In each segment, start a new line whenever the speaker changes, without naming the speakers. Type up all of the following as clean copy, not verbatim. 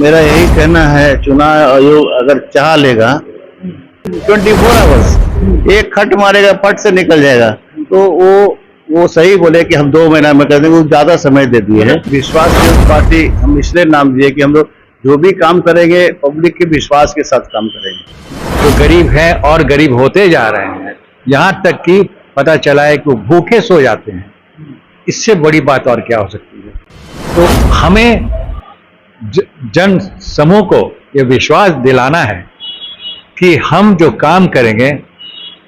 मेरा यही कहना है, चुनाव आयोग अगर चाह लेगा 24 आवर्स एक खट मारेगा, पट से निकल जाएगा। तो वो सही बोले कि हम 2 महीना में कर देंगे, वो ज्यादा समय दे दिए है। विश्वास पार्टी हम इसलिए नाम दिए कि हम लोग जो भी काम करेंगे पब्लिक के विश्वास के साथ काम करेंगे।
जो गरीब हैं और गरीब होते जा रहे हैं, यहाँ तक कि पता चला है कि वो भूखे सो जाते हैं। इससे बड़ी बात और क्या हो सकती है। तो हमें जन समूह को ये विश्वास दिलाना है कि हम जो काम करेंगे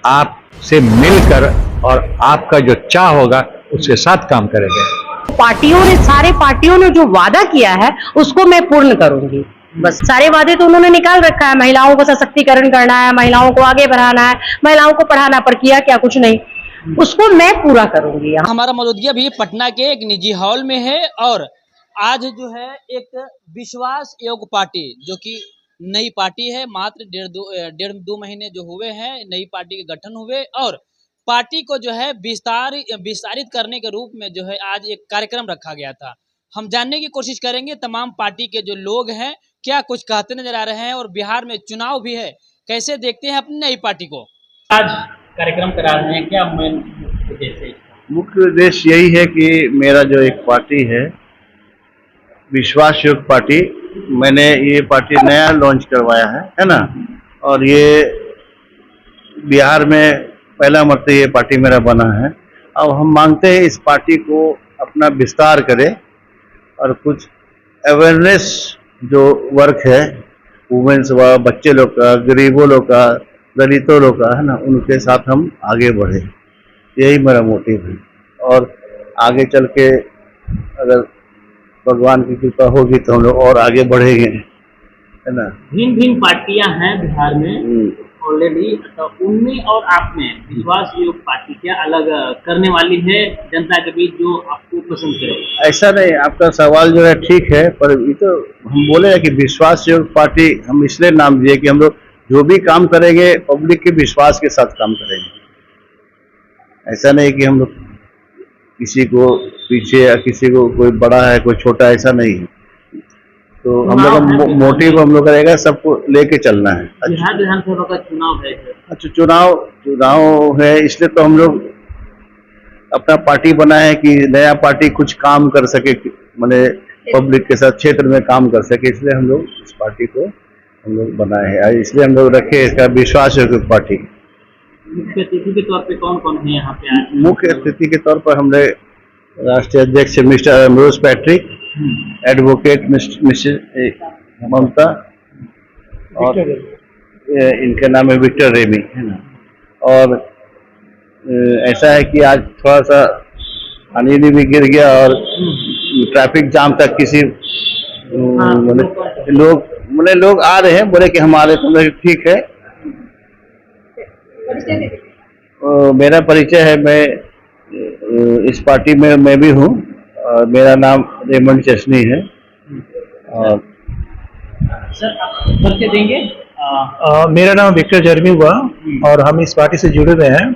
आपसे मिलकर और आपका जो चाह होगा उसके साथ काम करेंगे।
सारे पार्टियों ने जो वादा किया है उसको मैं पूर्ण करूंगी। बस सारे वादे तो उन्होंने निकाल रखा है। महिलाओं को सशक्तिकरण करना है, महिलाओं को आगे बढ़ाना है, महिलाओं को पढ़ाना, पर किया क्या? कुछ नहीं। उसको मैं पूरा करूंगी।
हमारा मौजूदगी भी पटना के एक निजी हॉल में है और आज जो है एक विश्वास योग पार्टी जो कि नई पार्टी है, मात्र डेढ़ दो महीने जो हुए हैं नई पार्टी के गठन हुए और पार्टी को जो है विस्तारित करने के रूप में जो है आज एक कार्यक्रम रखा गया था। हम जानने की कोशिश करेंगे तमाम पार्टी के जो लोग हैं क्या कुछ कहते नजर आ रहे हैं और बिहार में चुनाव भी है, कैसे देखते हैं अपनी नई पार्टी को। आज कार्यक्रम करा रहे हैं, क्या
मुख्य उद्देश्य यही है कि मेरा जो एक पार्टी है विश्वास योग पार्टी, मैंने ये पार्टी नया लॉन्च करवाया है ना। और ये बिहार में पहला मरतबा ये पार्टी मेरा बना है। अब हम मांगते हैं इस पार्टी को अपना विस्तार करे और कुछ अवेयरनेस जो वर्क है वुमेन्स व बच्चे लोग का, गरीबों लोग का, दलितों लोग का, है ना, उनके साथ हम आगे बढ़े। यही मेरा मोटिव है। और आगे चल के अगर भगवान की कृपा होगी तो हम लोग और आगे बढ़ेंगे, है ना।
भिन्न पार्टियां हैं बिहार में ऑलरेडी, तो उनमें और आप में विश्वास योग पार्टी क्या अलग करने वाली है जनता के बीच जो आपको पसंद करे?
ऐसा नहीं, आपका सवाल जो है ठीक है, पर ये तो हम बोले कि विश्वास योग पार्टी हम इसलिए नाम दिए कि हम लोग जो भी काम करेंगे पब्लिक के विश्वास के साथ काम करेंगे। ऐसा नहीं कि हम लोग किसी को पीछे या किसी को कोई बड़ा है कोई छोटा, ऐसा नहीं है। तो हम लोग का मोटिव हम लोग रहेगा सबको लेके चलना है।
बिहार विधानसभा का चुनाव है।
अच्छा, चुनाव है, इसलिए तो हम लोग अपना पार्टी बनाए कि नया पार्टी कुछ काम कर सके, माने पब्लिक के साथ क्षेत्र में काम कर सके। इसलिए हम लोग इस पार्टी को हम लोग बनाए हैं, इसलिए हम लोग रखे इसका विश्वास योग पार्टी।
मुख्य अतिथि के तौर पे कौन कौन है यहाँ पे आज?
मुख्य अतिथि के तौर पर हमने राष्ट्रीय अध्यक्ष mister Amroz Patrick, advocate mister Mamata और इनका नाम है विक्टर रेमी, है ना। और ऐसा है कि आज थोड़ा सा पानी भी गिर गया और ट्रैफिक जाम तक किसी लोग आ रहे हैं, बोले कि हम आ रहे, तो ठीक है। मेरा परिचय है, मैं इस पार्टी में मैं भी हूँ और मेरा नाम रेमंड चशनी है। और
सर आप परिचय देंगे?
मेरा नाम विक्टर जर्मी हुआ और हम इस पार्टी से जुड़े हुए हैं।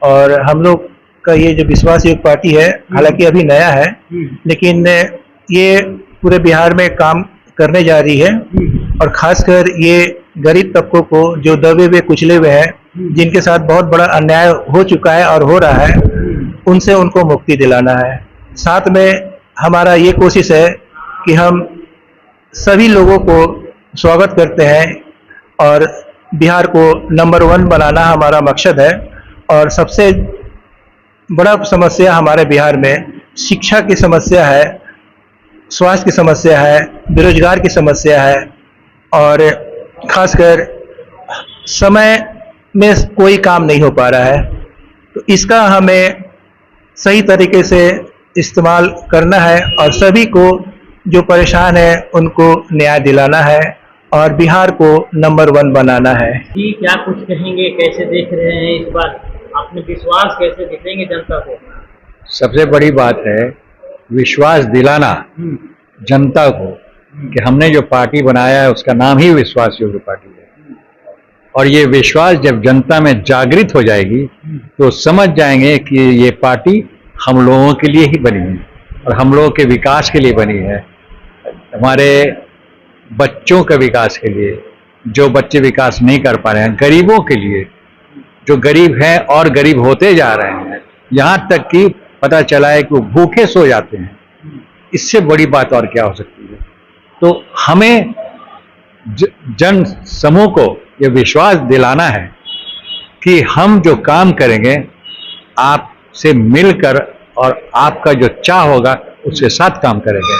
और हम लोग का ये जो विश्वास योग पार्टी है, हालांकि अभी नया है, लेकिन ये पूरे बिहार में काम करने जा रही है। और खासकर ये गरीब तबकों को जो दबे हुए कुचले हुए हैं, जिनके साथ बहुत बड़ा अन्याय हो चुका है और हो रहा है, उनसे उनको मुक्ति दिलाना है। साथ में हमारा ये कोशिश है कि हम सभी लोगों को स्वागत करते हैं और बिहार को नंबर 1 बनाना हमारा मकसद है। और सबसे बड़ा समस्या हमारे बिहार में शिक्षा की समस्या है, स्वास्थ्य की समस्या है, बेरोजगार की समस्या है और खासकर समय में कोई काम नहीं हो पा रहा है। तो इसका हमें सही तरीके से इस्तेमाल करना है और सभी को जो परेशान है उनको न्याय दिलाना है और बिहार को नंबर 1 बनाना है।
जी, क्या कुछ कहेंगे, कैसे देख रहे हैं इस बार, अपने विश्वास कैसे दिखाएंगे जनता को?
सबसे बड़ी बात है विश्वास दिलाना जनता को कि हमने जो पार्टी बनाया है उसका नाम ही विश्वास योग पार्टी है। और ये विश्वास जब जनता में जागृत हो जाएगी तो समझ जाएंगे कि ये पार्टी हम लोगों के लिए ही बनी है और हम लोगों के विकास के लिए बनी है। हमारे बच्चों के विकास के लिए, जो बच्चे विकास नहीं कर पा रहे हैं, गरीबों के लिए, जो गरीब हैं और गरीब होते जा रहे हैं, यहाँ तक कि पता चला है कि वो भूखे सो जाते हैं। इससे बड़ी बात और क्या हो सकती है। तो हमें जन समूह को ये विश्वास दिलाना है कि हम जो काम करेंगे आपसे मिलकर और आपका जो चाह होगा उसके साथ काम करेंगे,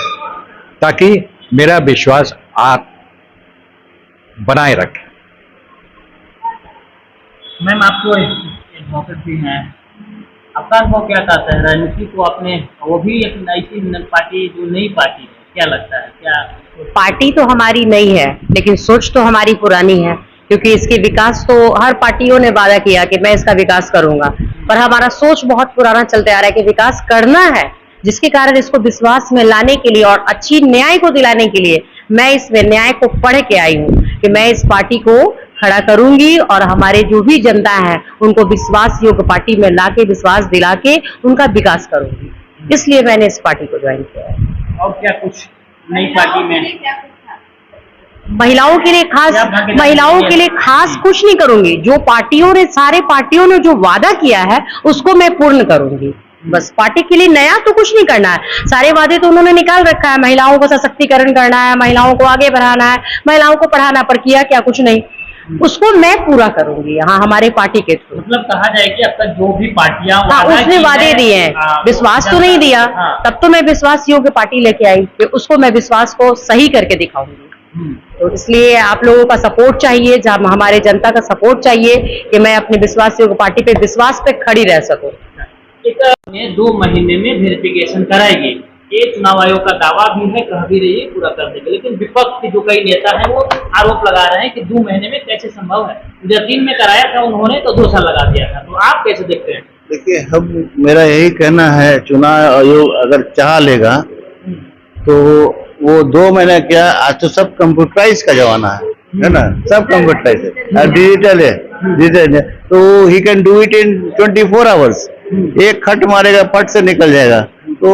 ताकि मेरा विश्वास आप बनाए रखें।
मैम, आपको एक मौके भी हैं, आपका अनुभव क्या कहता है राजनीति को अपने, वो भी एक नई पार्टी, जो नई पार्टी है, क्या लगता है क्या?
पार्टी तो हमारी नई है लेकिन सोच तो हमारी पुरानी है, क्योंकि इसके विकास तो हर पार्टियों ने वादा किया कि मैं इसका विकास करूंगा, पर हमारा सोच बहुत पुराना चलते आ रहा है कि विकास करना है, जिसके कारण इसको विश्वास में लाने के लिए और अच्छी न्याय को दिलाने के लिए मैं इसमें न्याय को पढ़ के आई हूँ कि मैं इस पार्टी को खड़ा करूंगी और हमारे जो भी जनता है उनको विश्वास योग्य पार्टी में लाके विश्वास दिला के उनका विकास करूंगी, इसलिए मैंने इस पार्टी को ज्वाइन किया है।
और क्या कुछ नई पार्टी में
महिलाओं के लिए खास कुछ नहीं करूंगी, जो पार्टियों ने, सारे पार्टियों ने जो वादा किया है उसको मैं पूर्ण करूंगी। बस पार्टी के लिए नया तो कुछ नहीं करना है, सारे वादे तो उन्होंने निकाल रखा है। महिलाओं को सशक्तिकरण करना है, महिलाओं को आगे बढ़ाना है, महिलाओं को पढ़ाना, पर किया क्या? कुछ नहीं। उसको मैं पूरा करूंगी यहाँ हमारे पार्टी के थ्रू।
मतलब कहा जाए कि अब तक जो भी पार्टियां
उसने वादे दिए हैं, विश्वास तो नहीं दिया, तब तो मैं विश्वास योग्य पार्टी लेके आई कि उसको मैं विश्वास को सही करके दिखाऊंगी। तो इसलिए आप लोगों का सपोर्ट चाहिए, जब हमारे जनता का सपोर्ट चाहिए कि मैं अपने विश्वास योग्य पार्टी पे विश्वास पे खड़ी रह सकूं।
2 महीने में वेरिफिकेशन कराएगी, ये चुनाव आयोग का दावा भी है, कह भी रही है पूरा कर देंगे, लेकिन विपक्ष के जो कई नेता हैं वो आरोप लगा रहे हैं कि 2 महीने में कैसे संभव है। 2003 में कराया था उन्होंने तो 2 साल लगा दिया था, तो आप कैसे देखते हैं?
देखिए, मेरा यही कहना है, चुनाव आयोग अगर चाह लेगा तो वो 2 महीने क्या, आज तो सब कंप्यूटराइज का जमाना है ना, सब कंप्यूटराइज है, डिजिटल है, तो he can do it in 24 hours. एक खट मारेगा, पट से निकल जाएगा। तो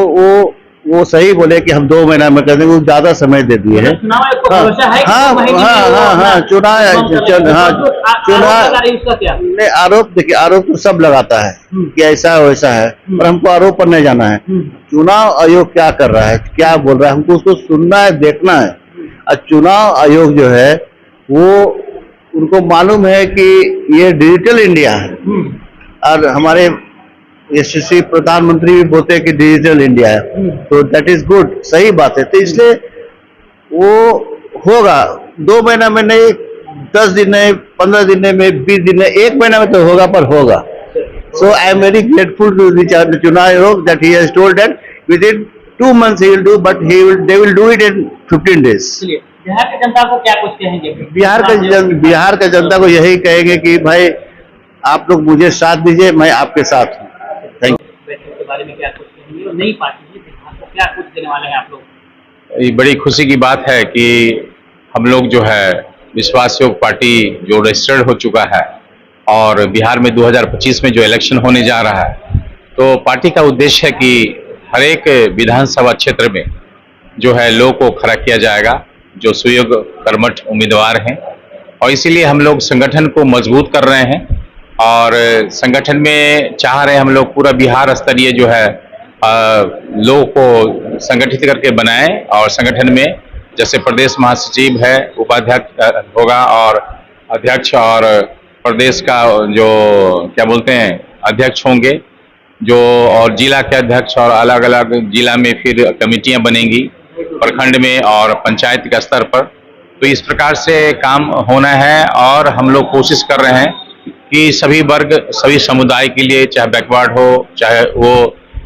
वो सही बोले कि हम 2 महीना में कर देंगे, वो ज्यादा समय दे दिए हैं। चुनाव आरोप, देखिए आरोप तो सब लगाता है कि ऐसा वैसा है, पर हमको आरोप पर नहीं जाना है। चुनाव आयोग क्या कर रहा है, क्या बोल रहा है, हमको उसको सुनना है, देखना है। और चुनाव आयोग जो है वो, उनको मालूम है कि ये डिजिटल इंडिया है, और हमारे यशस्वी प्रधानमंत्री भी बोलते हैं कि डिजिटल इंडिया है, तो दैट इज गुड, सही बात है। तो इसलिए वो होगा, 2 महीना में नहीं, 10 दिन में, 15 दिन में, 20 दिन में, 1 महीना में तो होगा, पर होगा। So I am very grateful to the chunav aayog that he has told that within 2 months he will do, but they will do it in 15 days.
Bihar की जनता को क्या कुछ कहेंगे?
बिहार का जनता को यही कहेंगे कि भाई आप लोग मुझे साथ दीजिए, मैं आपके साथ हूँ। Thank you.
के बारे में क्या कुछ कहेंगे और नई पार्टी बिहार को क्या कुछ देने वाले हैं आप लोग?
ये बड़ी खुशी की बात है कि हम लोग जो है विश्वास योग पार्टी जो रजिस्टर्ड हो चुका है, और बिहार में 2025 में जो इलेक्शन होने जा रहा है, तो पार्टी का उद्देश्य है कि हर एक विधानसभा क्षेत्र में जो है लोगों को खड़ा किया जाएगा जो सुयोग्य कर्मठ उम्मीदवार हैं, और इसीलिए हम लोग संगठन को मजबूत कर रहे हैं। और संगठन में चाह रहे हैं हम लोग पूरा बिहार स्तरीय जो है लोगों को संगठित करके बनाएं, और संगठन में जैसे प्रदेश महासचिव है, उपाध्यक्ष होगा, और अध्यक्ष और प्रदेश का जो क्या बोलते हैं अध्यक्ष होंगे जो, और जिला के अध्यक्ष, और अलग अलग जिला में फिर कमेटियां बनेंगी प्रखंड में और पंचायत के स्तर पर। तो इस प्रकार से काम होना है, और हम लोग कोशिश कर रहे हैं कि सभी वर्ग, सभी समुदाय के लिए, चाहे बैकवर्ड हो, चाहे वो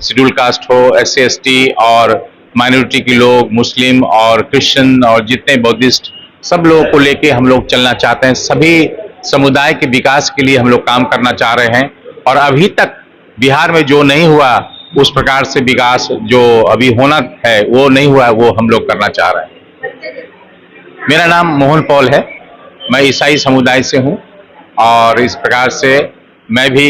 शेड्यूल कास्ट हो, SC ST और माइनॉरिटी के लोग, मुस्लिम और क्रिश्चियन और जितने बौद्धिस्ट, सब लोगों को लेके हम लोग चलना चाहते हैं। सभी समुदाय के विकास के लिए हम लोग काम करना चाह रहे हैं, और अभी तक बिहार में जो नहीं हुआ उस प्रकार से विकास जो अभी होना है वो नहीं हुआ है, वो हम लोग करना चाह रहे हैं। मेरा नाम मोहन पॉल है, मैं ईसाई समुदाय से हूँ, और इस प्रकार से मैं भी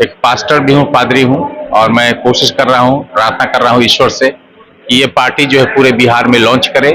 एक पास्टर भी हूँ, पादरी हूँ, और मैं कोशिश कर रहा हूँ, प्रार्थना कर रहा हूँ ईश्वर से कि ये पार्टी जो है पूरे बिहार में लॉन्च करे,